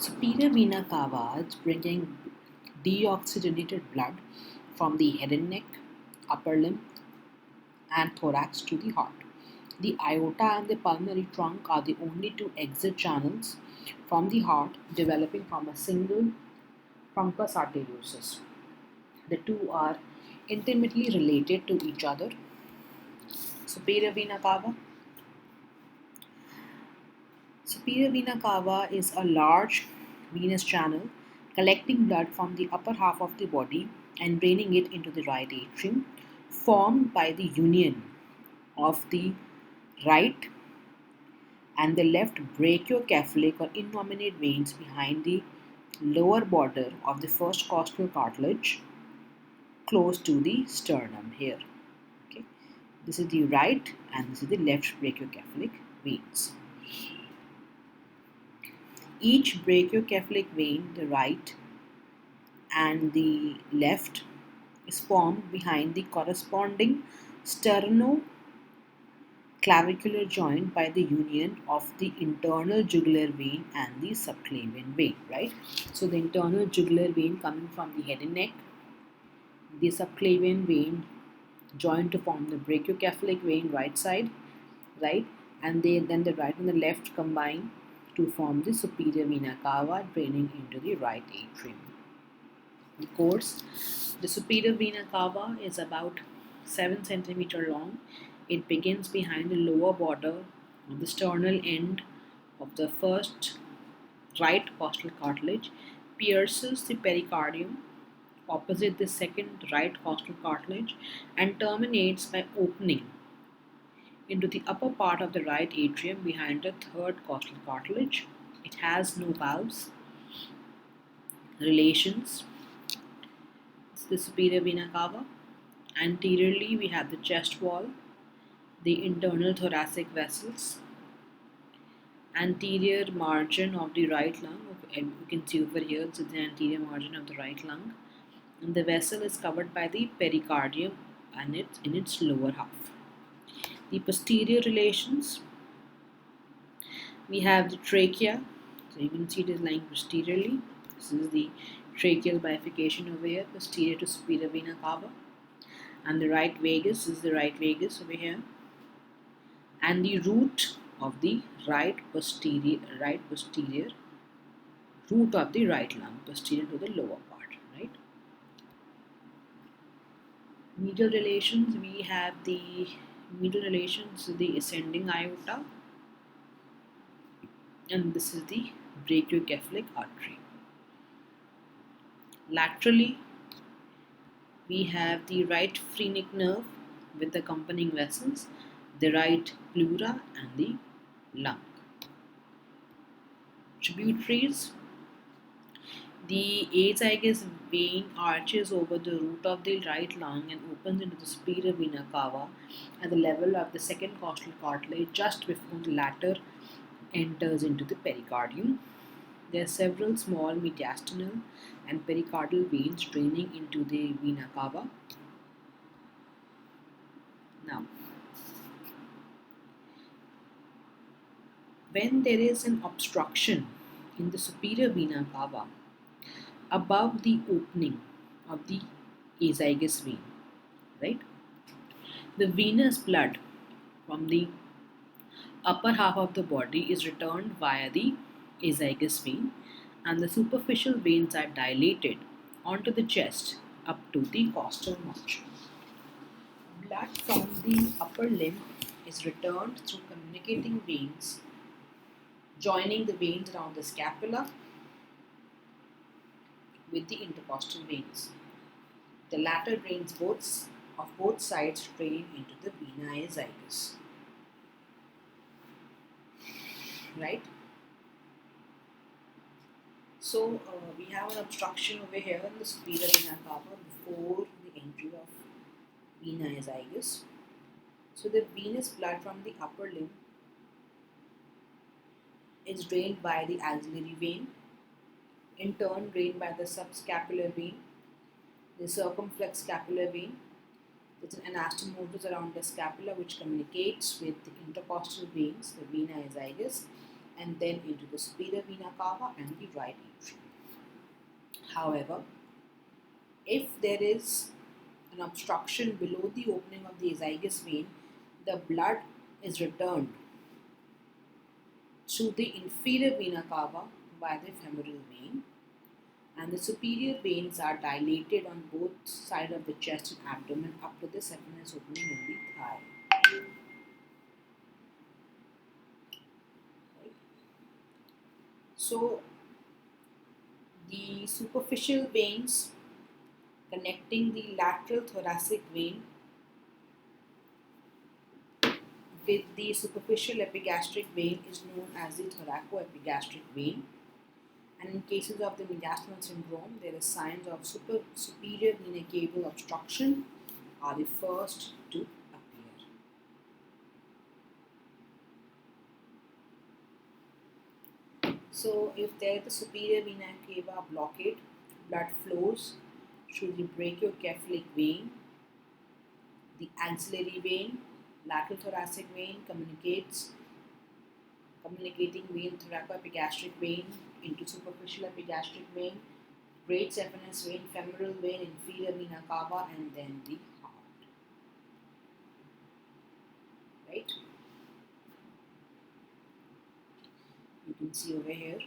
Superior vena cava is bringing deoxygenated blood from the head and neck, upper limb, and thorax to the heart. The aorta and the pulmonary trunk are the only two exit channels from the heart developing from a single truncus arteriosus. The two are intimately related to each other. Superior vena cava. Superior vena cava is a large venous channel collecting blood from the upper half of the body and draining it into the right atrium, formed by the union of the right and the left brachiocephalic or innominate veins behind the lower border of the first costal cartilage close to the sternum here. Okay, this is the right and this is the left brachiocephalic veins. Each brachiocephalic vein, the right and the left, is formed behind the corresponding sternoclavicular joint by the union of the internal jugular vein and the subclavian vein, right? So the internal jugular vein coming from the head and neck, the subclavian vein joined to form the brachiocephalic vein right side, right? And then the right and the left combine to form the superior vena cava draining into the right atrium. The course, the superior vena cava is about 7 centimeter long. It begins behind the lower border of the sternal end of the first right costal cartilage, pierces the pericardium opposite the second right costal cartilage, and terminates by opening into the upper part of the right atrium behind the third costal cartilage. It has no valves. Relations, it's the superior vena cava. Anteriorly, we have the chest wall, the internal thoracic vessels, anterior margin of the right lung. And you can see over here, this is the anterior margin of the right lung. And the vessel is covered by the pericardium and it's in its lower half. The posterior relations, we have the trachea. So you can see it is lying posteriorly. This is the tracheal bifurcation over here, posterior to superior vena cava. And the right vagus is the right vagus over here. And the root of the right posterior root of the right lung, posterior to the lower part, right? Medial relations, we have the medial relations, the ascending aorta, and this is the brachiocephalic artery. Laterally, we have the right phrenic nerve with the accompanying vessels, the right pleura, and the lung. Tributaries, the azygous vein arches over the root of the right lung and opens into the superior vena cava at the level of the second costal cartilage just before the latter enters into the pericardium. There are several small mediastinal and pericardial veins draining into the vena cava. Now, when there is an obstruction in the superior vena cava above the opening of the azygous vein, right? The venous blood from the upper half of the body is returned via the azygous vein, and the superficial veins are dilated onto the chest up to the costal margin. Blood from the upper limb is returned through communicating veins joining the veins around the scapula with the intercostal veins. The latter drains both sides drain into the vena azygos. Right? So we have an obstruction over here in the superior vena cava before the entry of vena azygos. So the venous blood from the upper limb is drained by the axillary vein, in turn drained by the subscapular vein, the circumflex scapular vein. There's an anastomosis around the scapula which communicates with the intercostal veins, the vena azygos, and then into the superior vena cava and the right atrium. However, if there is an obstruction below the opening of the azygous vein, the blood is returned to the inferior vena cava by the femoral vein, and the superior veins are dilated on both sides of the chest and abdomen up to the saphenous opening in the thigh. Right? So, the superficial veins connecting the lateral thoracic vein with the superficial epigastric vein is known as the thoracoepigastric vein. And in cases of the mediastinal syndrome, there is signs of superior vena cava obstruction are the first to appear. So, if there is a superior vena cava blockade, blood flows through the brachiocephalic vein, the axillary vein, lateral thoracic vein communicating vein, thoracoepigastric vein into superficial epigastric vein, great saphenous vein, femoral vein, inferior vena cava, and then the heart. Right? You can see over here